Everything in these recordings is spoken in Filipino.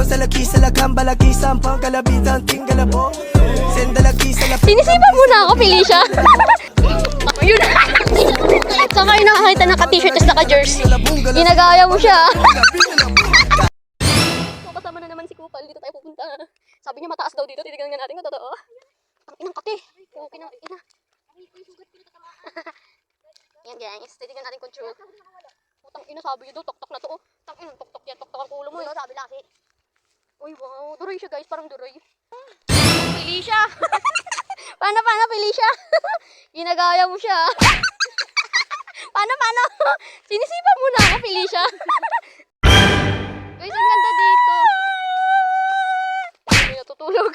sa laki sa lagang balaki sampang kalabitan tinggalabo. Sendalaki sa lapit. Sinisipan mo na ako, Felicia. Yun. Saan kayo nakakita naka-t-shirt tapos naka-jersey? Ginagaya mo siya. Kasama na naman si Kupal. Dito tayo pupunta. Sabi niya mataas daw dito. Titignan nga natin kung totoo. Ang inang kate. Okay na, ina. Yan guys. Titignan natin kung true. Putang ina, sabi niya daw. Tok-tok na to. Tang ina, tok-tok yan. Tok-tok ang ulo mo. Sabi laki. Uy, wow. Duroy siya guys. Parang duroy. Felicia. Paano, Felicia? Ginagaya mo siya. Paano? Sinisipan mo na ako, Felicia. Guys, ang ganda dito. Hindi natutulog.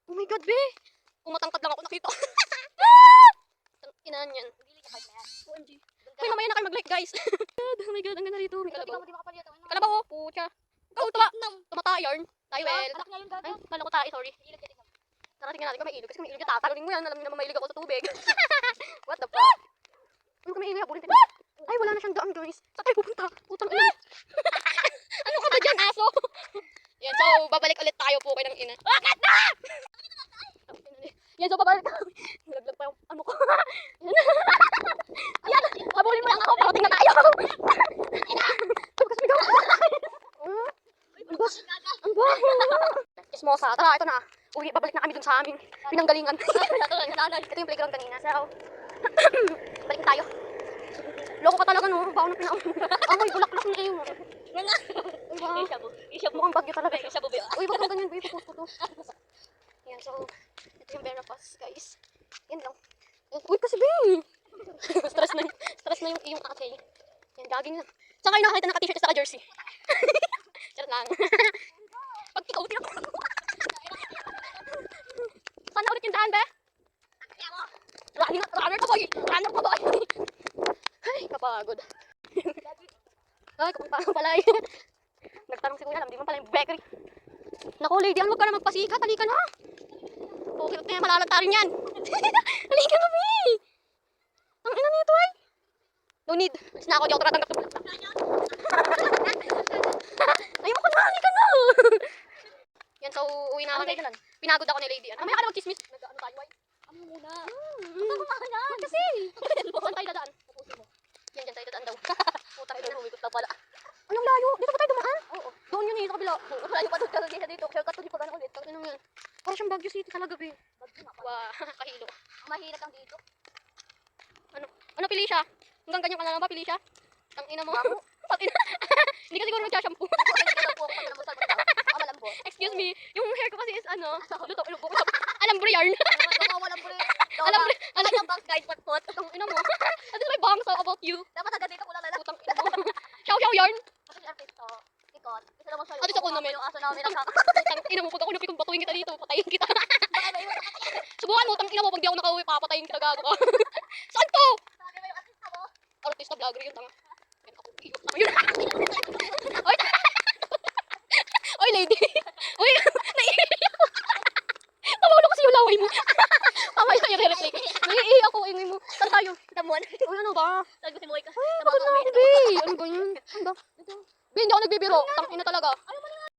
Oh my God, be. Pumatangkad lang ako, nakita. Inaan yan. OMG. Uy, mamaya na kayo mag-like, guys. Oh my God, ang ganda dito. May kalabaw. Kalabaw, oh. Pucha. Ikaw, tumata yarn. Tayo, well. Ay, kala ko tayo, sorry. Tara, tingnan natin kung may ilog. Kasi kung may ilog, tatalungin mo yan. Alam niyo naman may ilog ako sa tubig. What the fuck? Ano kung may ilog, habulin tayo. Ay, wala na siyang daan, guys. Saan tayo pupunta? Putang ina. Ano ka ba dyan, aso? Yan, so, babalik ulit tayo po kayo ng ina. Bakit na? Yan, so, babalik kami. Nalaglag pa yung ano ko. Ayan, habulin mo lang ako. Parating na tayo. Ang baho! Chismosa. Tara, ito na. Uwi, babalik na kami dun sa aming pinanggalingan. Ito yung playground kanina. So, balik na tayo. Loko ka talaga, no? Baho na amoy, bulaklak na kayo. Uy, ba? Mukhang bagyo talaga. Uy, ba't kang ganyan? Uy, post ko to. Yan, so, ito yung Vera Pass, guys. Yan lang. Uy, kasi ba? Stress na yung ate. Yan, gaging lang. Saan kayo nakakita naka-t-shirt sa naka-jersey? Charot lang. Pag ikaw, saan na ulit yung daan, be? Runner ka, boy! Ay, kapagod. Ay, kapag pala eh. Nagtanong si Kuya, alam, di man pala yung bakery. Naku, lady, huwag ka na magpasikat. Halika na. Okay, okay, malalanta rin yan. Halika na, be. Ang ina nito, ay. No need. Mas na ako, di ako taratanggap ng bulak. Ayoko na, halika na. Yan, so uwi na kami. Pinagod ako ni lady. Mamaya ka na mag-chismis. Nag-ano tayo, ay? Ano muna? Kasi. Saan tayo dadaan? Yan, dyan tayo dadaan daw. Puta kayo doon, humikot lang pala. Anong layo? Dito ba tayo dumaan? Oo. Doon yun eh, sa kabila. Layo pa doon kasi dito. Shortcut to, di pa gano'n ulit. Ano yan? Parang siyang Baguio City talaga, be. Wow, kahilo. Mahirap lang dito. Ano, Felicia? Hanggang ganyan ka na lang ba, Felicia? Ang ina mo. Hindi ka siguro nagsashampoo. Excuse me, yung hair ko kasi is ano, luto. Alambre yarn. Alam yung bangs guys, what? Ang ina mo. Ano may bangs about you? Dapat agad dito kula lala. Putang ina mo. Chow yarn. Kasi artista. Ikot. Isa naman siya. Ano sa kuno men? Aso namin nakaka. Ina mo pag ako napikong batuin kita dito, patayin kita. Subukan mo, tang ina mo pag di ako nakauwi, papatayin kita, gago ka. Saan to? Sabi mo yung artista mo? Artista vlogger yun, tanga. Oy, lady. Uy, naiiyak ako. Tawag ko kasi yung laway mo. Mamaya yung re-replay ko. Naiiyak ako, ingay mo. Saan tayo? Tamuan. Uy, ano ba? Saan ko si Moy ka? Ay, ano ba yun? Ano ba? Be, hindi ako nagbibiro. Tangina talaga.